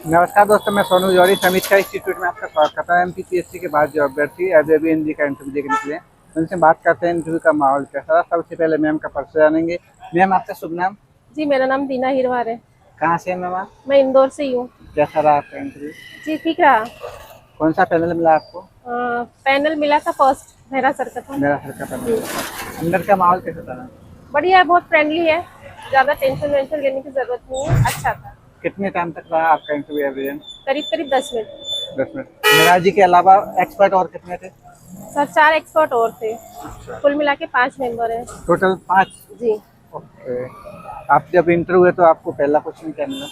नमस्कार दोस्तों, मैं सोनू जौहरी समीक्षा इंस्टीट्यूट में आपका स्वागत करता हूँ। एमपीपीएससी के बाद जो अभ्यर्थी एबीएनजी का इंटरव्यू देने के लिए उनसे बात करते हैं। इंटरव्यू का माहौल कैसा रहा। सबसे पहले मैम का परिचय जानेंगे। मैम, आपका शुभ नाम? जी, मेरा नाम दीना हिरवार है। कहाँ से है मैम आप? मैं इंदौर से ही हूँ। कैसा रहा आपका इंटरव्यू? जी, ठीक रहा। कौन सा पैनल मिला आपको? पैनल मिला था फर्स्ट, मेरा सर का था। मेरा सर का पैनल। अंदर का माहौल कैसा था? बढ़िया है, बहुत फ्रेंडली है। ज़्यादा टेंशन वेंशन लेने की ज़रूरत नहीं है, अच्छा था। कितने टाइम तक रहा आपका इंटरव्यू एवरेज? करीब करीब 10 मिनट। 10 मिनट। मेरा जी के अलावा एक्सपर्ट और कितने थे? सर 4 एक्सपर्ट और थे। कुल मिला के 5 मेंबर हैं। टोटल 5? जी। ओके। आप जब इंटरव्यू हुए तो आपको पहला क्वेश्चन क्या मिला?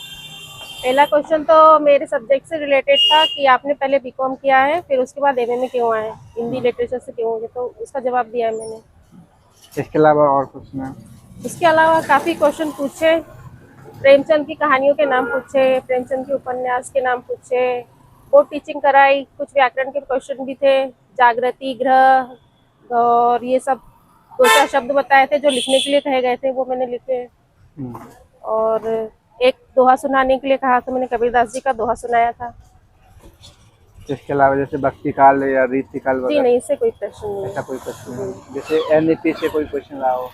पहला क्वेश्चन तो मेरे सब्जेक्ट से रिलेटेड था कि आपने पहले बीकॉम किया है, फिर उसके बाद एमए में क्यों आए, हिंदी लिटरेचर से क्यों हुए, तो उसका जवाब दिया है मैंने। इसके अलावा और कुछ ना? इसके अलावा काफ़ी क्वेश्चन पूछे। प्रेमचंद की कहानियों के नाम पूछे, प्रेमचंद के उपन्यास के नाम पूछे, बोर्ड टीचिंग कराई, कुछ व्याकरण के क्वेश्चन भी थे, जागृति, ग्रह और ये सब 2-4 शब्द बताए थे जो लिखने के लिए कहे गए थे, वो मैंने लिखे। और एक दोहा सुनाने के लिए कहा तो मैंने कबीरदास जी का दोहा सुनाया था। इसके अलावा जैसे भक्ति काल या रीति काल जी वगैरह? नहीं, इससे कोई प्रश्न नहीं ऐसा है। कोई क्वेश्चन नहीं? जैसे एनईपी से कोई क्वेश्चन रहा हो?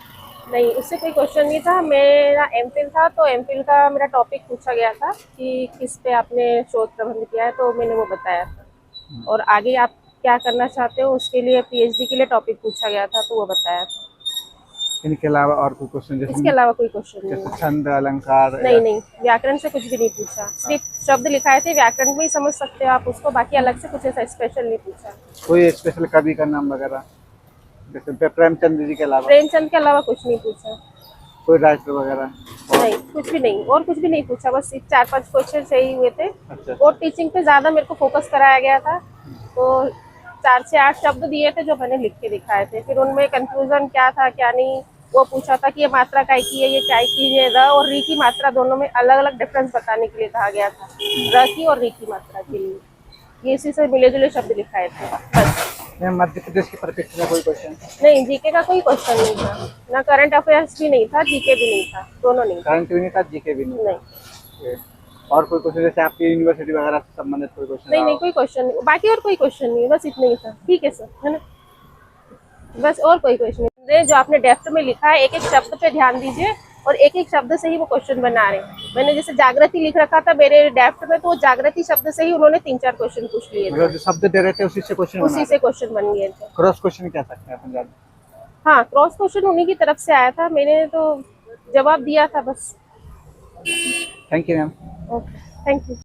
नहीं, उससे कोई क्वेश्चन नहीं था। मेरा एमफिल था तो एमफिल का मेरा टॉपिक पूछा गया था कि किस पे आपने शोध प्रबंध किया है, तो मैंने वो बताया था। और आगे आप क्या करना चाहते हो उसके लिए पीएचडी के लिए टॉपिक पूछा गया था, तो वो बताया था। इनके अलावा और कोई क्वेश्चन इसके जैसे अलावा कोई क्वेश्चन नहीं जैसे है। छंद अलंकार नहीं या नहीं, व्याकरण से कुछ भी नहीं पूछा, सिर्फ शब्द लिखाए थे। व्याकरण में ही समझ सकते हो आप उसको, बाकी अलग से कुछ ऐसा स्पेशल नहीं पूछा। कोई स्पेशल कवि का नाम वगैरह जैसे प्रेमचंद जी के अलावा? प्रेमचंद के अलावा कुछ नहीं पूछा। कोई राइटर वगैरह? नहीं, कुछ भी नहीं, और कुछ भी नहीं पूछा। बस 4-5 क्वेश्चन सही हुए थे। अच्छा। और टीचिंग पे ज़्यादा मेरे को फोकस कराया गया था, तो 4 से 8 शब्द दिए थे जो मैंने लिख के दिखाए थे। फिर उनमें कंफ्यूजन क्या था क्या नहीं, वो पूछा था कि ये मात्रा काय की है, ये काय की है। र और री की मात्रा दोनों में अलग अलग डिफरेंस बताने के लिए कहा गया था, र की और री की मात्रा के लिए। ये इसी से मिले जुले शब्द लिखाए थे बस। मैं मध्य प्रदेश के परिप्रेक्ष्य में कोई क्वेश्चन? नहीं, जीके का कोई क्वेश्चन नहीं था, ना करंट अफेयर्स भी नहीं था, जीके भी नहीं था, दोनों नहीं था। करंट भी नहीं था, जीके भी नहीं? नहीं और कोई क्वेश्चन जैसे आपकी यूनिवर्सिटी वगैरह से संबंधित कोई क्वेश्चन? नहीं, नहीं कोई क्वेश्चन नहीं, बाकी और कोई क्वेश्चन नहीं है, बस इतना ही था। ठीक है सर, है ना, बस और कोई क्वेश्चन नहीं। जो आपने डेफ्ट में लिखा है, एक एक शब्द पे ध्यान दीजिए और एक एक शब्द से ही वो क्वेश्चन बना रहे हैं। मैंने जैसे जागृति लिख रखा था मेरे डेफ्ट में, तो जागृति शब्द से ही उन्होंने 3-4 क्वेश्चन पूछ लिए थे। मतलब जो शब्द दे रहे थे उसी से क्वेश्चन उसी से क्वेश्चन बन गए थे। क्रॉस क्वेश्चन कह सकते हैं पंजाब में? हाँ, क्रॉस क्वेश्चन उन्हीं की तरफ से आया था, मैंने तो जवाब दिया था बस। Thank you ma'am. Okay, thank you.